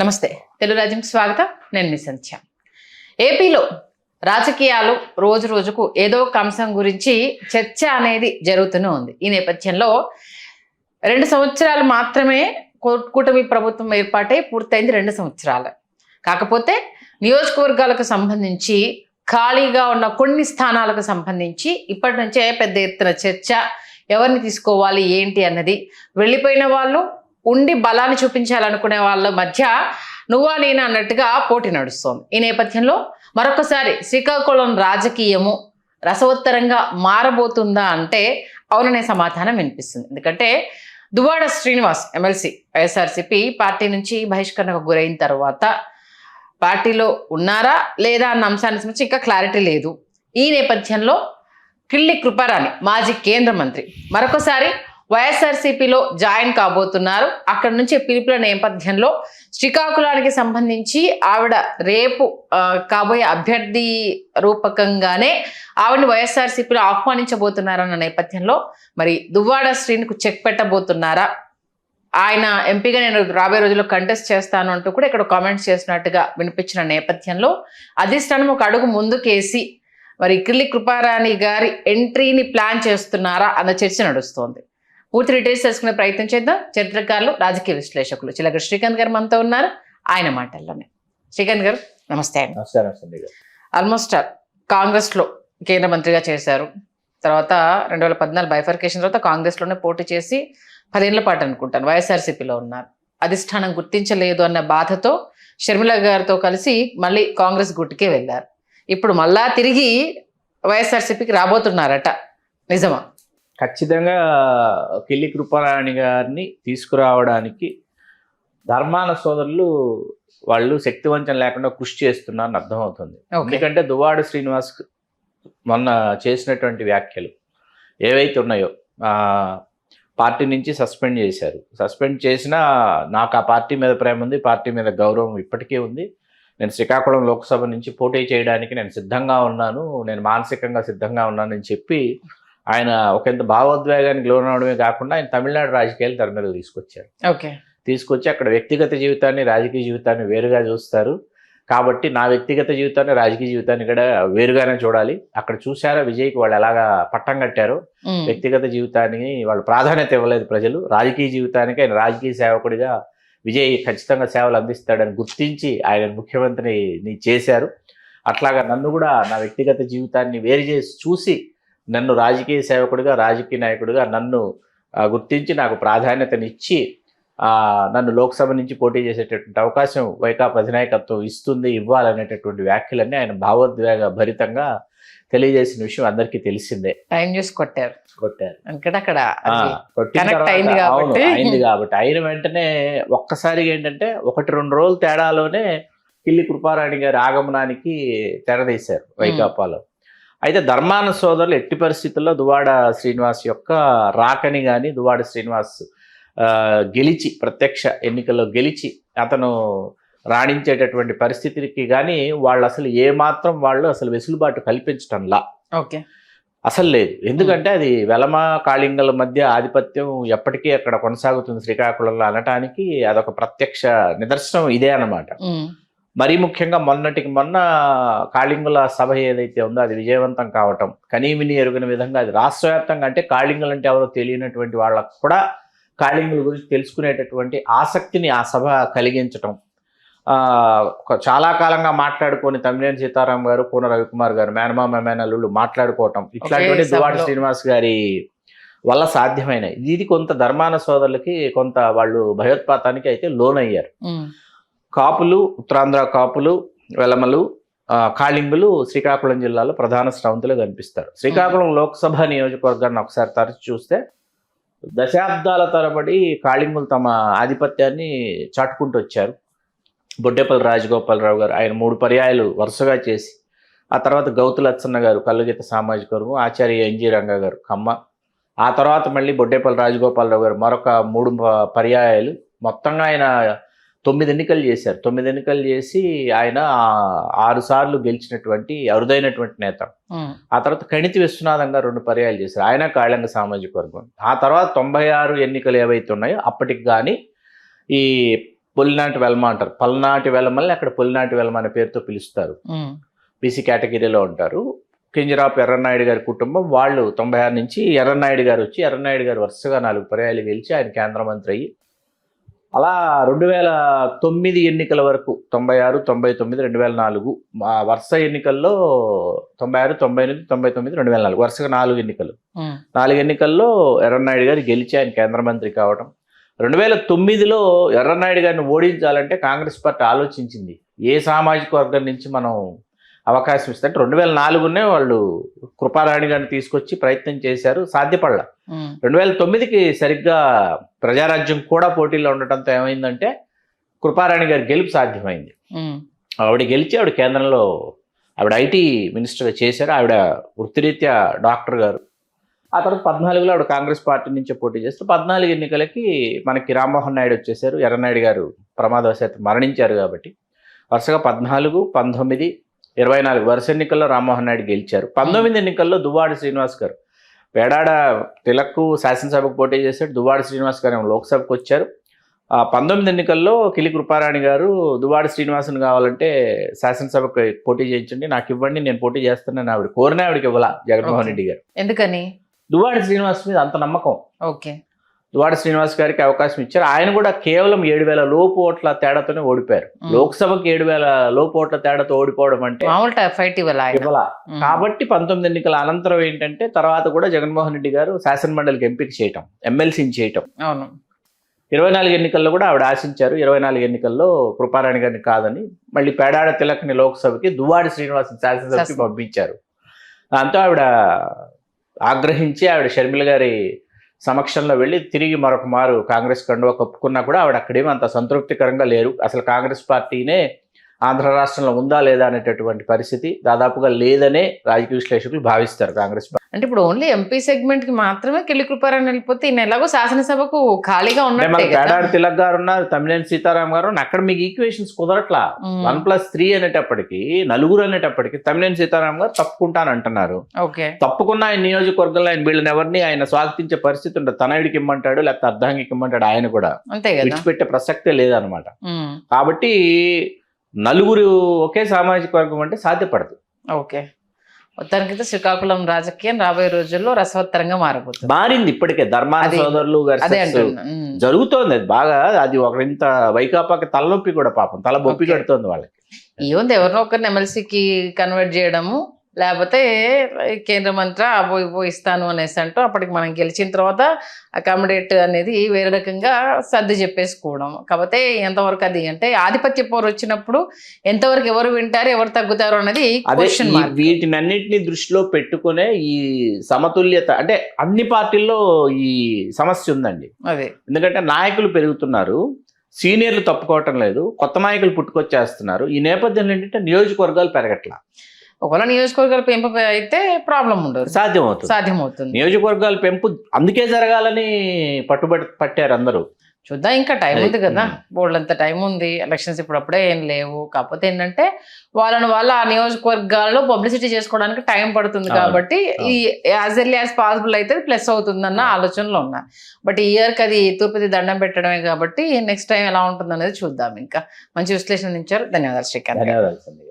నమస్తే తెలుగు రాజ్యంకి స్వాగతం. నేను మీ సంధ్య. ఏపీలో రాజకీయాలు రోజు రోజుకు ఏదో ఒక అంశం గురించి చర్చ అనేది జరుగుతూనే ఉంది. ఈ నేపథ్యంలో 2 సంవత్సరాలు మాత్రమే కూటమి ప్రభుత్వం ఏర్పాటై పూర్తయింది. 2 సంవత్సరాలు కాకపోతే నియోజకవర్గాలకు సంబంధించి ఖాళీగా ఉన్న కొన్ని స్థానాలకు సంబంధించి ఇప్పటి నుంచే పెద్ద ఎత్తున చర్చ, ఎవరిని తీసుకోవాలి ఏంటి అన్నది, వెళ్ళిపోయిన వాళ్ళు ఉండి బలాన్ని చూపించాలనుకునే వాళ్ళ మధ్య నువ్వా నేనా అన్నట్టుగా పోటీ నడుస్తోంది. ఈ నేపథ్యంలో మరొకసారి శ్రీకాకుళం రాజకీయము రసవత్తరంగా మారబోతుందా అంటే అవుననే సమాధానం వినిపిస్తుంది. ఎందుకంటే దువ్వాడ శ్రీనివాస్ ఎమ్మెల్సీ వైఎస్ఆర్సీపీ పార్టీ నుంచి బహిష్కరణకు గురైన తర్వాత పార్టీలో ఉన్నారా లేదా అన్న అంశానికి సంబంధించి ఇంకా క్లారిటీ లేదు. ఈ నేపథ్యంలో కిల్లి కృపారాణి మాజీ కేంద్ర మంత్రి మరొకసారి వైఎస్ఆర్సీపీలో జాయిన్ కాబోతున్నారు. అక్కడి నుంచి పిలుపుల నేపథ్యంలో శ్రీకాకుళానికి సంబంధించి ఆవిడ రేపు కాబోయే అభ్యర్థి రూపకంగానే ఆవిడని వైఎస్ఆర్సీపీలో ఆహ్వానించబోతున్నారన్న నేపథ్యంలో మరి దువ్వాడ శ్రీనికు చెక్ పెట్టబోతున్నారా, ఆయన ఎంపీగా నేను రాబోయే రోజుల్లో కంటెస్ట్ చేస్తాను అంటూ కూడా ఇక్కడ కామెంట్స్ చేసినట్టుగా వినిపించిన నేపథ్యంలో అధిష్టానం ఒక అడుగు ముందుకేసి మరి కిల్లి కృపారాణి గారి ఎంట్రీని ప్లాన్ చేస్తున్నారా అన్న చర్చ నడుస్తోంది. పూర్తి డీటెయిల్స్ తెలుసుకునే ప్రయత్నం చేద్దాం. చరిత్రకారులు, రాజకీయ విశ్లేషకులు చిలక శ్రీకాంత్ గారు మనతో ఉన్నారు. ఆయన మాటల్లోనే. శ్రీకాంత్ గారు నమస్తే అండి. ఆల్మోస్ట్ కాంగ్రెస్లో కేంద్ర మంత్రిగా చేశారు. తర్వాత 2014 బైఫర్కేషన్ తర్వాత కాంగ్రెస్లోనే పోటీ చేసి 10 ఏళ్ల పాటు అనుకుంటాను వైఎస్ఆర్సీపీలో ఉన్నారు. అధిష్టానం గుర్తించలేదు అన్న బాధతో షర్మిల గారితో కలిసి మళ్ళీ కాంగ్రెస్ గుట్టుకే వెళ్ళారు. ఇప్పుడు మళ్ళా తిరిగి వైఎస్ఆర్సీపీకి రాబోతున్నారట, నిజమా? ఖచ్చితంగా కిల్లి కృపారాణి గారిని తీసుకురావడానికి ధర్మాన సోదరులు వాళ్ళు శక్తివంచన లేకుండా కృషి చేస్తున్నారని అర్థమవుతుంది. ఎందుకంటే దువ్వాడ శ్రీనివాస్ మొన్న చేసినటువంటి వ్యాఖ్యలు ఏవైతే ఉన్నాయో పార్టీ నుంచి సస్పెండ్ చేశారు. సస్పెండ్ చేసినా నాకు ఆ పార్టీ మీద ప్రేమ ఉంది, పార్టీ మీద గౌరవం ఇప్పటికీ ఉంది. నేను శ్రీకాకుళం లోక్సభ నుంచి పోటీ చేయడానికి నేను సిద్ధంగా ఉన్నాను, నేను మానసికంగా సిద్ధంగా ఉన్నానని చెప్పి ఆయన ఒకంత భావోద్వేగానికి లోనవడమే కాకుండా ఆయన తమిళనాడు రాజకీయాలు తెర మీద తీసుకొచ్చారు. తీసుకొచ్చి అక్కడ వ్యక్తిగత జీవితాన్ని రాజకీయ జీవితాన్ని వేరుగా చూస్తారు. కాబట్టి నా వ్యక్తిగత జీవితాన్ని రాజకీయ జీవితాన్ని కూడా వేరుగానే చూడాలి. అక్కడ చూసారా విజయ్కి వాళ్ళు ఎలాగా పట్టం కట్టారో, వ్యక్తిగత జీవితానికి వాళ్ళు ప్రాధాన్యత ఇవ్వలేదు ప్రజలు, రాజకీయ జీవితానికి ఆయన రాజకీయ సేవకుడిగా విజయ్ ఖచ్చితంగా సేవలు అందిస్తాడని గుర్తించి ఆయన ముఖ్యమంత్రిని చేశారు. అట్లాగా నన్ను కూడా నా వ్యక్తిగత జీవితాన్ని వేరు చేసి చూసి నన్ను రాజకీయ సేవకుడిగా, రాజకీయ నాయకుడిగా నన్ను గుర్తించి నాకు ప్రాధాన్యతనిచ్చి నన్ను లోక్సభ నుంచి పోటీ చేసేటటువంటి అవకాశం వైకాపా అధినాయకత్వం ఇవ్వాలనేటటువంటి వ్యాఖ్యలన్నీ ఆయన భావోద్వేగ భరితంగా తెలియజేసిన విషయం అందరికీ తెలిసిందే. టైం చూసి కొట్టారు. అయింది కాబట్టి అయిన వెంటనే ఒక్కసారిగా ఏంటంటే 1-2 రోజుల తేడాలోనే కిల్లి కృపారాణి గారి ఆగమనానికి తెరదీశారు వైకాపాలో. అయితే ధర్మాన సోదరులు ఎట్టి పరిస్థితుల్లో దువ్వాడ శ్రీనివాస్ యొక్క రాకని కానీ, దువ్వాడ శ్రీనివాస్ గెలిచి ప్రత్యక్ష ఎన్నికల్లో గెలిచి అతను రాణించేటటువంటి పరిస్థితికి కానీ వాళ్ళు అసలు ఏమాత్రం వాళ్ళు అసలు వెసులుబాటు కల్పించటంలా అసలు లేదు. ఎందుకంటే అది వెలమ కాళింగల మధ్య ఆధిపత్యం ఎప్పటికీ అక్కడ కొనసాగుతుంది శ్రీకాకుళంలో అనటానికి అదొక ప్రత్యక్ష నిదర్శనం ఇదే అన్నమాట. మరీ ముఖ్యంగా మొన్నటికి మొన్న కాళింగుల సభ ఏదైతే ఉందో అది విజయవంతం కావటం, కనీవిని ఎరుగిన విధంగా అది రాష్ట్ర వ్యాప్తంగా అంటే కాళింగులు అంటే ఎవరో తెలియనటువంటి వాళ్ళకు కూడా కాళింగుల గురించి తెలుసుకునేటటువంటి ఆసక్తిని ఆ సభ కలిగించటం, చాలా కాలంగా మాట్లాడుకొని తమ్మినేని సీతారాం గారు, కూన రవికుమార్ గారు మేనమామ మేనల్లుళ్ళు మాట్లాడుకోవటం, ఇట్లాంటివన్నీ దువ్వాడ శ్రీనివాస్ గారి వల్ల సాధ్యమైనవి. ఇది కొంత ధర్మాన సోదరులకి కొంత వాళ్ళు భయోత్పాతానికి అయితే లోనయ్యారు. కాపులు, ఉత్తరాంధ్ర కాపులు, వెలమలు, కాళింగులు శ్రీకాకుళం జిల్లాలో ప్రధాన స్రవంతులు కనిపిస్తారు. శ్రీకాకుళం లోక్సభ నియోజకవర్గాన్ని ఒకసారి తరచి చూస్తే దశాబ్దాల తరబడి కాళింగులు తమ ఆధిపత్యాన్ని చాటుకుంటూ వచ్చారు. బొడ్డేపల్లి రాజగోపాలరావు గారు ఆయన 3 పర్యాయాలు వరుసగా చేసి, ఆ తర్వాత గౌతు లచ్చన్న గారు కల్లుగీత సామాజిక వర్గం, ఆచార్య ఎన్జి రంగా గారు కమ్మ, ఆ తర్వాత మళ్ళీ బొడ్డేపల్లి రాజగోపాలరావు గారు మరొక 3 పర్యాయాలు, మొత్తంగా ఆయన 9 ఎన్నికలు చేశారు. 9 ఎన్నికలు చేసి ఆయన 6 సార్లు గెలిచినటువంటి అరుదైనటువంటి నేత. ఆ తర్వాత కణితి విశ్వనాథం గారు 2 పర్యాయాలు చేశారు, ఆయన కాళింగ సామాజిక వర్గం. ఆ తర్వాత 96 ఎన్నికలు ఏవైతే ఉన్నాయో అప్పటికి కానీ ఈ పొలినాటి వెలమ అంటారు. పల్నాటి వెలమల్ని అక్కడ పొలినాటి వెలమ అనే పేరుతో పిలుస్తారు. బీసీ కేటగిరీలో ఉంటారు. కింజరాపు ఎర్రన్నాయుడు గారి కుటుంబం వాళ్ళు 96 నుంచి ఎర్రన్నాయుడు గారు వచ్చి ఎర్రన్నాయుడు గారు వరుసగా 4 పర్యాయాలు గెలిచి ఆయన కేంద్ర మంత్రి అయ్యి అలా 2009 ఎన్నికల వరకు 96, 99, 2004 వరుస ఎన్నికల్లో 96, 98, 99, 2004 వరుసగా 4 ఎన్నికలు. 4 ఎన్నికల్లో ఎర్రన్నాయుడు గారు గెలిచి ఆయన కేంద్ర మంత్రి కావడం. 2009లో ఎర్రన్నాయుడు గారిని ఓడించాలంటే కాంగ్రెస్ పార్టీ ఆలోచించింది ఏ సామాజిక వర్గం నుంచి మనం అవకాశం ఇస్తే. 2004 వాళ్ళు కృపారాణి గారిని తీసుకొచ్చి ప్రయత్నం చేశారు, సాధ్యపడలా. 2009కి సరిగ్గా ప్రజారాజ్యం కూడా పోటీలో ఉండటంతో ఏమైందంటే కృపారాణి గారి గెలుపు సాధ్యమైంది. ఆవిడ గెలిచి ఆవిడ కేంద్రంలో ఆవిడ ఐటీ మినిస్టర్గా చేశారు. ఆవిడ వృత్తిరీత్యా డాక్టర్ గారు. ఆ తర్వాత 14లో ఆవిడ కాంగ్రెస్ పార్టీ నుంచి పోటీ చేస్తూ 14 ఎన్నికలకి మనకి రామ్మోహన్ నాయుడు వచ్చేసారు. ఎర్రనాయుడు గారు ప్రమాదవశాత్తు మరణించారు కాబట్టి వరుసగా 14, 19, 24 వరుస ఎన్నికల్లో రామ్మోహన్ నాయుడు గెలిచారు. 19 ఎన్నికల్లో దువ్వాడ శ్రీనివాస్ గారు, పేడాడ తిలక్కు శాసనసభకు పోటీ చేశాడు. దువ్వాడ శ్రీనివాస్ గారు లోక్సభకు వచ్చారు. 19 ఎన్నికల్లో కిలి కృపారాణి గారు దువ్వాడ శ్రీనివాసుని కావాలంటే శాసనసభకు పోటీ చేయించండి, నాకు ఇవ్వండి, నేను పోటీ చేస్తానని ఆవిడ కోరిన ఆవిడకి ఇవ్వాల జగన్మోహన్ రెడ్డి గారు. ఎందుకని? దువ్వాడ శ్రీనివాస్ మీద అంత నమ్మకం. ఓకే. దువ్వాడ శ్రీనివాస్ గారికి అవకాశం ఇచ్చారు. ఆయన కూడా కేవలం 7,000 లోపు ఓట్ల తేడాతోనే ఓడిపోయారు. లోక్సభకి 7,000 లోపు ఓట్ల తేడాతో ఓడిపోవడం అంటే ఇవ్వాల. కాబట్టి 19 ఎన్నికల అనంతరం ఏంటంటే తర్వాత కూడా జగన్మోహన్ రెడ్డి గారు శాసనమండలికి ఎంపిక చేయటం, ఎమ్మెల్సీని చేయటం. 24 ఎన్నికల్లో కూడా ఆవిడ ఆశించారు. 24 ఎన్నికల్లో కృపారాణి గారిని కాదని మళ్ళీ పేడాడ తిలక్ని లోక్సభకి, దువ్వాడ శ్రీనివాస్ శాసనసభకి పంపించారు. దాంతో ఆవిడ ఆగ్రహించి ఆవిడ షర్మిల గారి సమక్షంలో వెళ్ళి తిరిగి మరొక మారు కాంగ్రెస్ కండువా కప్పుకున్నా కూడా ఆవిడ అక్కడేమో అంత సంతృప్తికరంగా లేరు. అసలు కాంగ్రెస్ పార్టీనే ఆంధ్ర రాష్ట్రంలో ఉందా లేదా అనేటటువంటి పరిస్థితి దాదాపుగా లేదనే రాజకీయ విశ్లేషకులు భావిస్తారు కాంగ్రెస్ పార్టీ. అంటే ఇప్పుడు ఓన్లీ ఎంపీ సెగ్మెంట్ కి మాత్రమే కిలి కృపారాణి వెళ్ళిపోతే ఈయన ఎలాగో శాసనసభకు ఖాళీగా ఉన్నట్టే. పేడాడ తిలక్ గారు ఉన్నారు, తమ్మినేని సీతారాం గారు. అక్కడ మీకు ఈక్వేషన్స్ కుదరట్లా. 1+3 అనేటప్పటికి, 4 అనేటప్పటికి తమ్మినేని సీతారాం గారు తప్పుకుంటానంటున్నారు. తప్పుకున్న ఆయన నియోజకవర్గంలో ఆయన వీళ్ళని ఎవరిని ఆయన స్వాగతించే పరిస్థితి ఉండదు. తనయుడికి ఇమ్మంటాడు, లేకపోతే అర్ధాంగికి ఇమ్మంటాడు. ఆయన కూడా విడిచిపెట్టే ప్రసక్తే లేదనమాట. కాబట్టి 4 ఒకే సామాజిక వర్గం అంటే సాధ్యపడదు. ఓకే. మొత్తానికైతే శ్రీకాకుళం రాజకీయం రాబోయే రోజుల్లో రసవత్తరంగా మారింది. ఇప్పటికే ధర్మాన సోదరులు జరుగుతోంది. అది బాగా అది ఒకరింత వైకాపాకి తలనొప్పి కూడా, పాపం తల బొప్పి కడుతోంది వాళ్ళకి. ఏముంది, ఎవరినో ఒకరిని ఎమ్మెల్సీకి కన్వర్ట్ చేయడము, లేకపోతే కేంద్ర మంత్రి ఇస్తాను అనేసి అంటూ అప్పటికి మనం గెలిచిన తర్వాత అకామిడేట్ అనేది వేరే రకంగా సర్ది చెప్పేసుకోవడం. కాకపోతే ఎంతవరకు అది అంటే ఆధిపత్య పోరు వచ్చినప్పుడు ఎంతవరకు ఎవరు వింటారు, ఎవరు తగ్గుతారు అనేది క్వశ్చన్ మార్క్. వీటినన్నింటినీ దృష్టిలో పెట్టుకునే ఈ సమతుల్యత అంటే అన్ని పార్టీల్లో ఈ సమస్య ఉందండి. అదే, ఎందుకంటే నాయకులు పెరుగుతున్నారు, సీనియర్లు తప్పుకోవటం లేదు, కొత్త నాయకులు పుట్టుకొచ్చేస్తున్నారు. ఈ నేపథ్యంలో ఏంటంటే నియోజకవర్గాలు పెరగట్లా. ఒకవేళ నియోజకవర్గాల పెంపు అయితే ప్రాబ్లం ఉండదు, సాధ్యమవుతుంది. నియోజకవర్గాల పెంపు అందుకే జరగాలని పట్టారు అందరూ. చూద్దాం, ఇంకా టైం ఉంది కదా, బోల్డంత టైం ఉంది. ఎలక్షన్స్ ఇప్పుడు అప్పుడే ఏం లేవు. కాకపోతే ఏంటంటే వాళ్ళ ఆ నియోజకవర్గాల్లో పబ్లిసిటీ చేసుకోవడానికి టైం పడుతుంది కాబట్టి ఈ యాజ్ ఎర్లీ యాజ్ పాసిబుల్ అయితే ప్లస్ అవుతుందన్న ఆలోచనలో ఉన్నా. బట్ ఈ ఇయర్కి అది తూర్పుది దండం పెట్టడమే కాబట్టి నెక్స్ట్ టైం ఎలా ఉంటుంది అనేది చూద్దాం. ఇంకా మంచి విశ్లేషణ ఇచ్చారు. ధన్యవాదాలు శ్రీకాంత్.